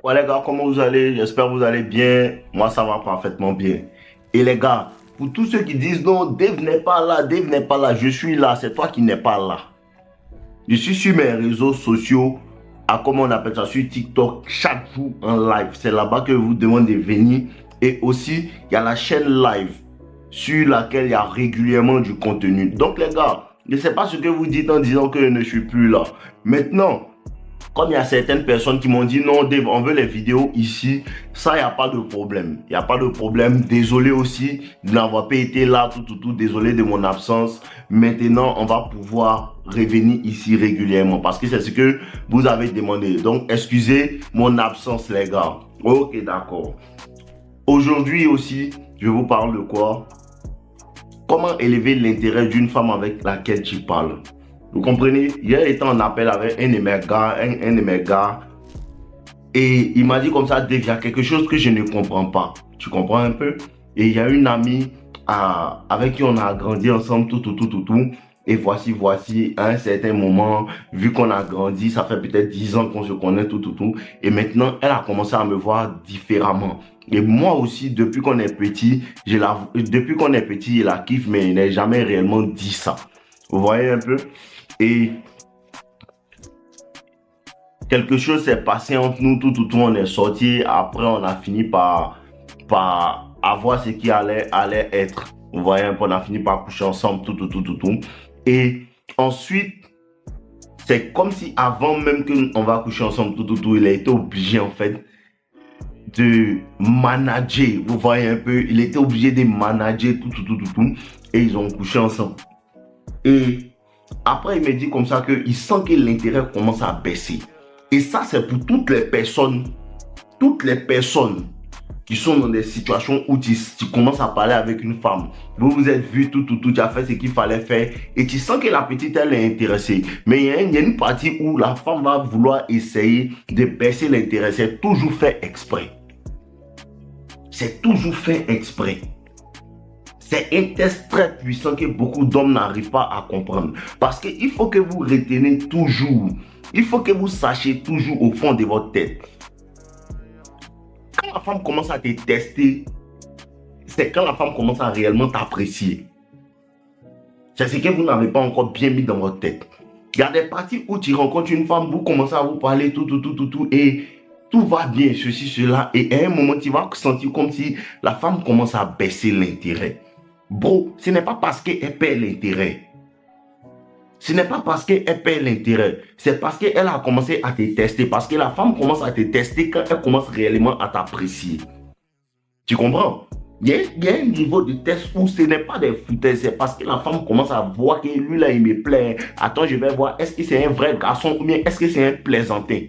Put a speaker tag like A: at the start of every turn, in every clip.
A: Ouais les gars, comment vous allez? J'espère que vous allez bien. Moi, ça va parfaitement bien. Et les gars, pour tous ceux qui disent non, Dave n'est pas là, Dave n'est pas là, je suis là, c'est toi qui n'es pas là. Je suis sur mes réseaux sociaux, à comment on appelle ça, sur TikTok, chaque jour en live. C'est là-bas que je vous demande de venir. Et aussi, il y a la chaîne live sur laquelle il y a régulièrement du contenu. Donc les gars, je ne sais pas ce que vous dites en disant que je ne suis plus là. Maintenant, comme il y a certaines personnes qui m'ont dit non, Dave, on veut les vidéos ici, ça, il n'y a pas de problème. Il n'y a pas de problème. Désolé aussi de n'avoir pas été là, tout. Désolé de mon absence. Maintenant, on va pouvoir revenir ici régulièrement parce que c'est ce que vous avez demandé. Donc, excusez mon absence, les gars. Ok, d'accord. Aujourd'hui aussi, je vous parle de quoi? Comment élever l'intérêt d'une femme avec laquelle tu parles? Vous comprenez? Hier, j'étais en appel avec un de mes gars, un de mes gars, et il m'a dit comme ça, Dave, il y a quelque chose que je ne comprends pas. Tu comprends un peu? Et il y a une amie avec qui on a grandi ensemble, tout. Et voici, à un certain moment, vu qu'on a grandi, ça fait peut-être 10 ans qu'on se connaît, tout. Et maintenant, elle a commencé à me voir différemment. Et moi aussi, depuis qu'on est petit, je la kiffe, mais il n'a jamais réellement dit ça. Vous voyez un peu? Et quelque chose s'est passé entre nous, tout, on est sorti. Après, on a fini par avoir ce qui allait être. Vous voyez un peu, on a fini par coucher ensemble, tout. Et ensuite, c'est comme si avant même qu'on va coucher ensemble, tout, il a été obligé en fait de manager. Vous voyez un peu, il était obligé de manager tout. Et ils ont couché ensemble. Et après, il me dit comme ça qu'il sent que l'intérêt commence à baisser. Et ça, c'est pour toutes les personnes qui sont dans des situations où tu commences à parler avec une femme. Vous vous êtes vu, tout, tu as fait ce qu'il fallait faire et tu sens que la petite, elle est intéressée. Mais il y a une partie où la femme va vouloir essayer de baisser l'intérêt. C'est toujours fait exprès. C'est toujours fait exprès. C'est un test très puissant que beaucoup d'hommes n'arrivent pas à comprendre. Parce qu'il faut que vous retenez toujours. Il faut que vous sachiez toujours au fond de votre tête. Quand la femme commence à te tester, c'est quand la femme commence à réellement t'apprécier. C'est ce que vous n'avez pas encore bien mis dans votre tête. Il y a des parties où tu rencontres une femme, vous commencez à vous parler tout, et tout va bien, ceci, cela. Et à un moment, tu vas sentir comme si la femme commence à baisser l'intérêt. Bro, ce n'est pas parce qu'elle perd l'intérêt. Ce n'est pas parce qu'elle perd l'intérêt. C'est parce qu'elle a commencé à te tester. Parce que la femme commence à te tester quand elle commence réellement à t'apprécier. Tu comprends? Il y a un niveau de test où ce n'est pas des foutaises. C'est parce que la femme commence à voir que lui là, il me plaît. Attends, je vais voir. Est-ce que c'est un vrai garçon ou bien est-ce que c'est un plaisantin?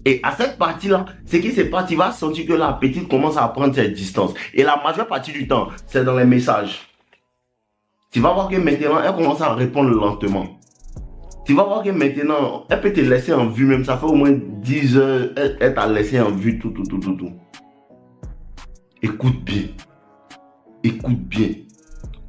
A: Et à cette partie-là, ce qui se passe, tu vas sentir que la petite commence à prendre cette distance. Et la majeure partie du temps, c'est dans les messages. Tu vas voir que maintenant, elle commence à répondre lentement. Tu vas voir que maintenant, elle peut te laisser en vue même. Ça fait au moins 10 heures, elle t'a laissé en vue, tout. Écoute bien. Écoute bien.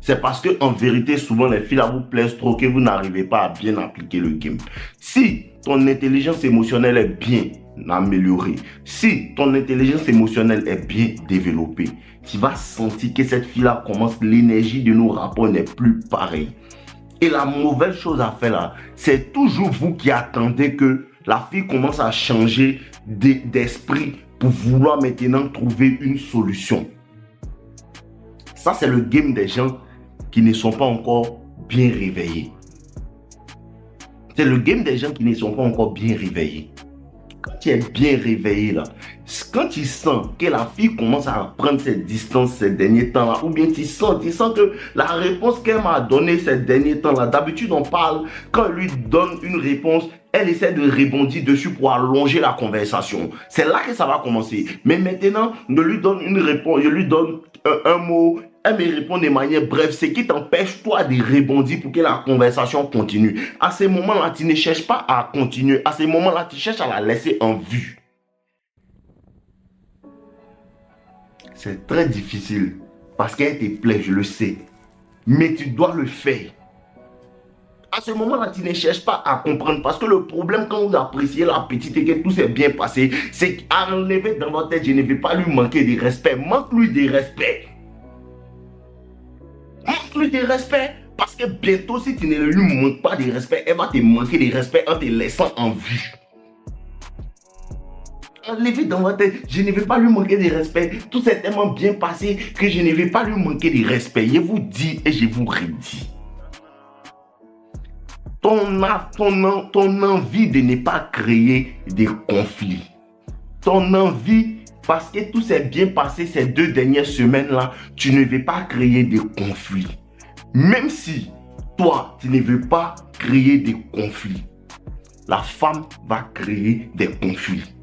A: C'est parce que en vérité, souvent, les filles vous plaisent trop que vous n'arrivez pas à bien appliquer le game. Si ton intelligence émotionnelle est bien améliorée, si ton intelligence émotionnelle est bien développée, tu vas sentir que cette fille-là commence, l'énergie de nos rapports n'est plus pareille. Et la mauvaise chose à faire là, c'est toujours vous qui attendez que la fille commence à changer d'esprit pour vouloir maintenant trouver une solution. Ça, c'est le game des gens qui ne sont pas encore bien réveillés. C'est le game des gens qui ne sont pas encore bien réveillés. Quand tu es bien réveillé là, quand tu sens que la fille commence à prendre cette distance ces derniers temps là, ou bien tu sens que la réponse qu'elle m'a donnée ces derniers temps là, d'habitude on parle, quand elle lui donne une réponse, elle essaie de rebondir dessus pour allonger la conversation. C'est là que ça va commencer. Mais maintenant, je lui donne une réponse, je lui donne un mot, elle me répond de manière brève, ce qui t'empêche toi de rebondir pour que la conversation continue. À ce moment-là, tu ne cherches pas à continuer. À ce moment-là, tu cherches à la laisser en vue. C'est très difficile parce qu'elle te plaît, je le sais. Mais tu dois le faire. À ce moment-là, tu ne cherches pas à comprendre parce que le problème quand vous appréciez la petite et que tout s'est bien passé, c'est qu'enlever dans votre tête, je ne vais pas lui manquer de respect. Manque-lui de respect. Manque-lui de respect parce que bientôt, si tu ne lui manques pas de respect, elle va te manquer de respect en te laissant en vue. Enlever dans votre tête, je ne vais pas lui manquer de respect. Tout s'est tellement bien passé que je ne vais pas lui manquer de respect. Je vous dis et je vous redis. Ton envie de ne pas créer des conflits. Ton envie, parce que tout s'est bien passé ces 2 dernières semaines-là, tu ne veux pas créer des conflits. Même si toi, tu ne veux pas créer des conflits, la femme va créer des conflits.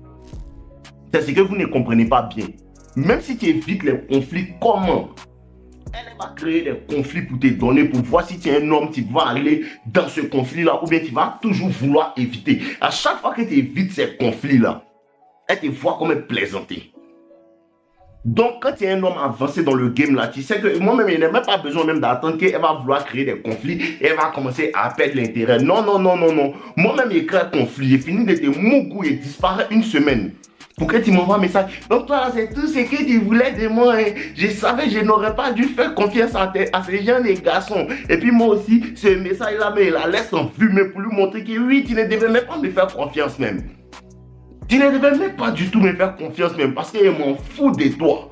A: C'est ce que vous ne comprenez pas bien. Même si tu évites les conflits, comment? Elle va créer des conflits pour te donner, pour voir si tu es un homme, tu vas aller dans ce conflit-là, ou bien tu vas toujours vouloir éviter. À chaque fois que tu évites ces conflits-là, elle te voit comme plaisanter. Donc, quand tu es un homme avancé dans le game là, tu sais que moi-même, il n'a même pas besoin même d'attendre qu'elle va vouloir créer des conflits et elle va commencer à perdre l'intérêt. Non. Moi-même, il crée un conflit, il finit de te mougou et disparaît une semaine. Pour que tu m'envoies un message. Donc toi, c'est tout ce que tu voulais de moi. Hein. Je savais que je n'aurais pas dû faire confiance à ces jeunes et garçons. Et puis moi aussi, ce message-là, mais il la laisse en vue, mais pour lui montrer que oui, tu ne devais même pas me faire confiance même. Tu ne devais même pas du tout me faire confiance même, parce qu'elle m'en fout de toi.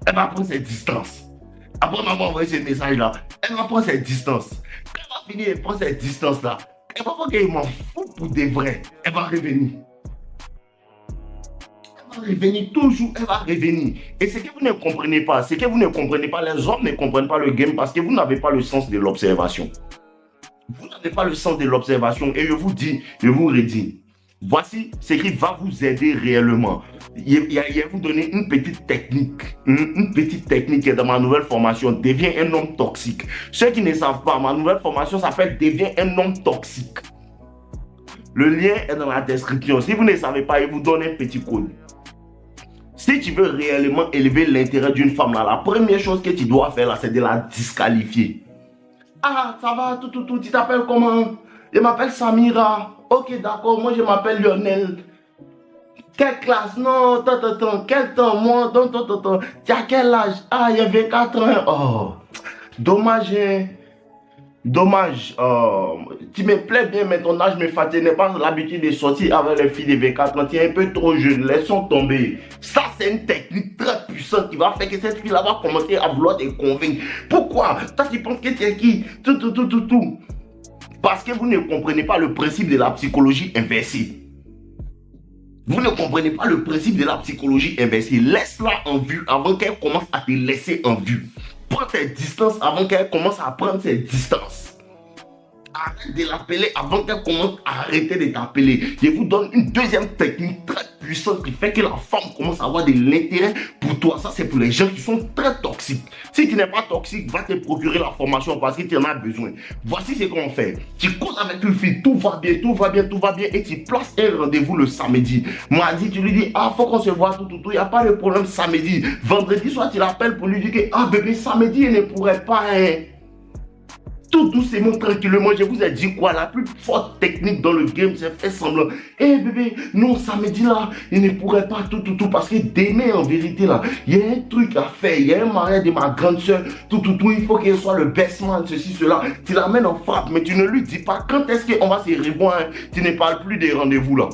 A: Elle va prendre ses distances. Après m'avoir envoyé ce message-là, elle va prendre ses distances. Quand elle va finir de prendre ses distances-là, elle va voir qu'elle m'en fout pour de vrai. Elle va revenir. Revenir, toujours, elle va revenir. Et ce que vous ne comprenez pas, les hommes ne comprennent pas le game parce que vous n'avez pas le sens de l'observation. Vous n'avez pas le sens de l'observation et je vous dis, je vous redis, voici ce qui va vous aider réellement. Je vais vous donner une petite technique dans ma nouvelle formation, deviens un homme toxique. Ceux qui ne savent pas, ma nouvelle formation s'appelle deviens un homme toxique. Le lien est dans la description. Si vous ne savez pas, je vous donne un petit code. Si tu veux réellement élever l'intérêt d'une femme, là, la première chose que tu dois faire, là, c'est de la disqualifier. Ah, ça va, tout, tu t'appelles comment? Je m'appelle Samira. Ok, d'accord, moi je m'appelle Lionel. Quelle classe? Non, quel temps? Moi, tu as quel âge? Ah, il y a 24 ans. Oh, dommage, hein? Dommage, tu me plais bien, mais ton âge me fatigue. Je n'ai pas l'habitude de sortir avec les filles de 24 ans. Tu es un peu trop jeune, laissons tomber. Ça, c'est une technique très puissante qui va faire que cette fille-là va commencer à vouloir te convaincre. Pourquoi? Toi, tu penses que tu es qui? Tout. Parce que vous ne comprenez pas le principe de la psychologie inversée. Vous ne comprenez pas le principe de la psychologie inversée. Laisse-la en vue avant qu'elle commence à te laisser en vue. Prends tes distances avant qu'elle commence à prendre ses distances. Arrête de l'appeler avant qu'elle commence à arrêter de t'appeler. Je vous donne une deuxième technique très puissante qui fait que la femme commence à avoir de l'intérêt pour toi. Ça, c'est pour les gens qui sont très toxiques. Si tu n'es pas toxique, va te procurer la formation parce que tu en as besoin. Voici ce qu'on fait. Tu causes avec une fille, tout va bien et tu places un rendez-vous le samedi. Mardi, tu lui dis, ah, faut qu'on se voit, tout, il n'y a pas de problème samedi. Vendredi soir, tu l'appelles pour lui dire que, ah, bébé, samedi, il ne pourrait pas, hein. Tout doucement, tranquillement, je vous ai dit quoi? La plus forte technique dans le game, c'est faire semblant. Eh bébé, non, samedi là, il ne pourrait pas tout, parce que demain, en vérité là, il y a un truc à faire. Il y a un mariage de ma grande soeur, tout, il faut qu'il soit le best man, ceci, cela. Tu l'amènes en frappe, mais tu ne lui dis pas quand est-ce qu'on va se revoir. Hein? Tu ne parles plus des rendez-vous là.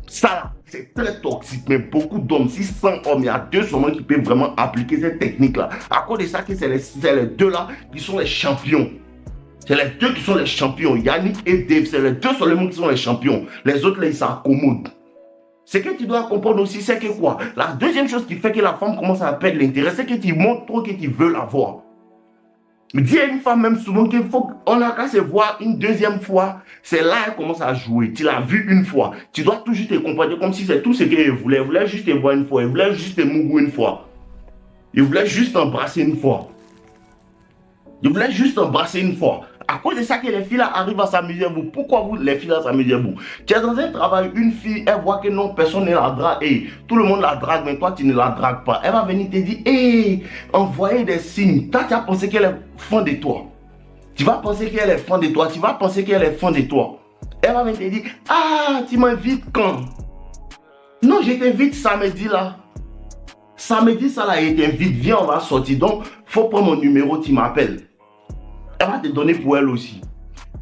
A: Ça, c'est très toxique, mais beaucoup d'hommes, si 100 hommes, il y a 2 seulement qui peuvent vraiment appliquer cette technique-là. À cause de ça, c'est les 2 là qui sont les champions. C'est les 2 qui sont les champions. Yannick et Dave, c'est les 2 seulement qui sont les champions. Les autres là, ils s'accommodent. Ce que tu dois comprendre aussi, c'est que quoi? La deuxième chose qui fait que la femme commence à perdre l'intérêt, c'est que tu montres trop que tu veux la voir. Dis à une femme même souvent qu'il faut qu'on a qu'à se voir une deuxième fois. C'est là qu'elle commence à jouer. Tu l'as vu une fois. Tu dois toujours te comporter comme si c'est tout ce qu'elle voulait. Elle voulait juste te voir une fois. Elle voulait juste te mouiller une fois. Elle voulait juste t'embrasser une fois. Elle voulait juste t'embrasser une fois. À cause de ça que les filles là arrivent à s'amuser à vous. Pourquoi vous, les filles là s'amusent à vous? Tu es dans un travail, une fille, elle voit que non, personne ne la drague. Hey, tout le monde la drague, mais toi tu ne la dragues pas. Elle va venir te dire, hey, envoyer des signes. Toi tu as pensé qu'elle est fan de toi. Tu vas penser qu'elle est fan de toi. Tu vas penser qu'elle est fan de toi. Elle va même te dire, ah, tu m'invites quand? Non, je t'invite samedi là. Samedi, ça là, il t'invite, viens, on va sortir. Donc, faut prendre mon numéro, tu m'appelles. Elle va te donner pour elle aussi.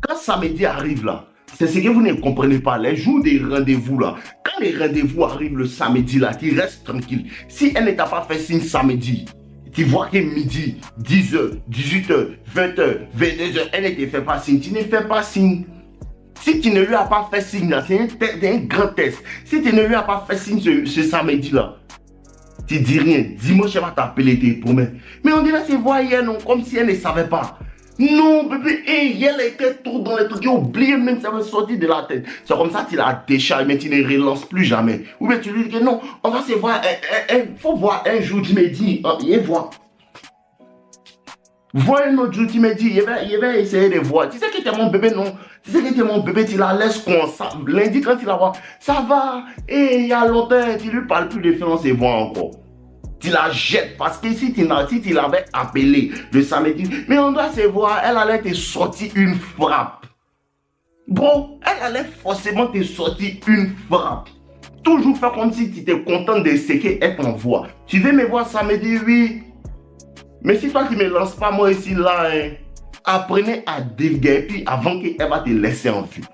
A: Quand samedi arrive là, c'est ce que vous ne comprenez pas. Les jours des rendez-vous là, quand les rendez-vous arrivent le samedi là, tu restes tranquille. Si elle ne t'a pas fait signe samedi, tu vois que midi, 10h, 18h, 20h, 22h, elle ne te fait pas signe. Tu ne fais pas signe. Si tu ne lui as pas fait signe là, c'est un grand test. Si tu ne lui as pas fait signe ce samedi là, tu dis rien. Dimanche, elle va t'appeler, tes promesses. Mais on dirait que c'est voyait, non, comme si elle ne savait pas. Non, bébé, elle était trop dans les trucs. J'ai oublié même, ça me sortir de la tête. C'est comme ça, tu la décharges, mais tu ne relances plus jamais. Ou bien tu lui dis que non, on va se voir. Il faut voir un jour, tu me dis. Il voit. Vois un autre jour, tu me dis. Il va essayer de voir. Tu sais que tu es mon bébé, non? Tu sais que tu es mon bébé, tu la laisses comme ça. Lundi, quand tu la vois, ça va. Il y a longtemps, tu lui parles plus de faire, on se voit encore. Tu la jettes parce que si tu l'avais appelé le samedi, mais on doit se voir, elle allait te sortir une frappe. Bon, elle allait forcément te sortir une frappe. Toujours faire comme si tu étais content de ce qu'elle t'envoie. Tu veux me voir samedi, oui. Mais si toi tu ne me lances pas moi ici là, hein, apprenez à déguerpir avant qu'elle va te laisser en vue.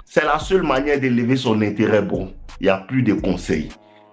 A: C'est la seule manière d'élever son intérêt, bon. Il n'y a plus de conseils.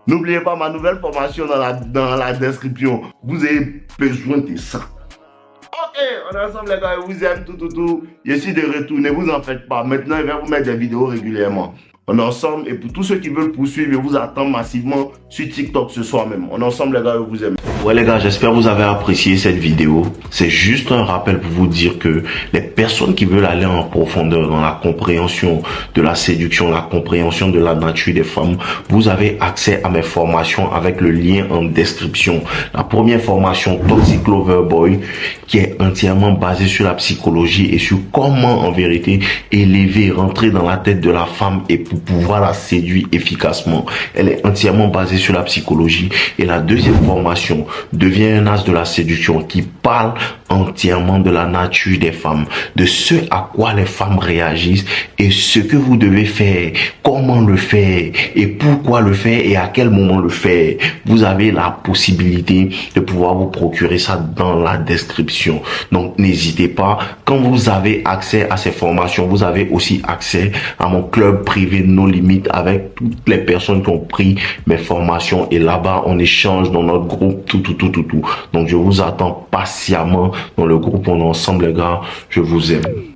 A: N'oubliez pas ma nouvelle formation dans la description. Vous avez besoin de ça. Ok, on est ensemble les gars, je vous aime tout. Je suis de retour, ne vous en faites pas. Maintenant, je vais vous mettre des vidéos régulièrement. On est ensemble et pour tous ceux qui veulent poursuivre, je vous attends massivement sur TikTok ce soir même. On est ensemble les gars, je vous aime. Ouais les gars, j'espère que vous avez apprécié cette vidéo. C'est juste un rappel pour vous dire que les personnes qui veulent aller en profondeur dans la compréhension de la séduction, la compréhension de la nature des femmes, vous avez accès à mes formations avec le lien en description. La première formation, Toxic Lover Boy, qui est entièrement basée sur la psychologie et sur comment en vérité élever, rentrer dans la tête de la femme et pour pouvoir la séduire efficacement. Elle est entièrement basée sur la psychologie. Et la deuxième formation, devient un as de la séduction, qui parle entièrement de la nature des femmes, de ce à quoi les femmes réagissent et ce que vous devez faire, comment le faire et pourquoi le faire et à quel moment le faire. Vous avez la possibilité de pouvoir vous procurer ça dans la description. Donc n'hésitez pas. Quand vous avez accès à ces formations, vous avez aussi accès à mon club privé No Limites avec toutes les personnes qui ont pris mes formations et là-bas on échange dans notre groupe tout. Donc je vous attends patiemment dans le groupe. On est ensemble les gars, je vous aime.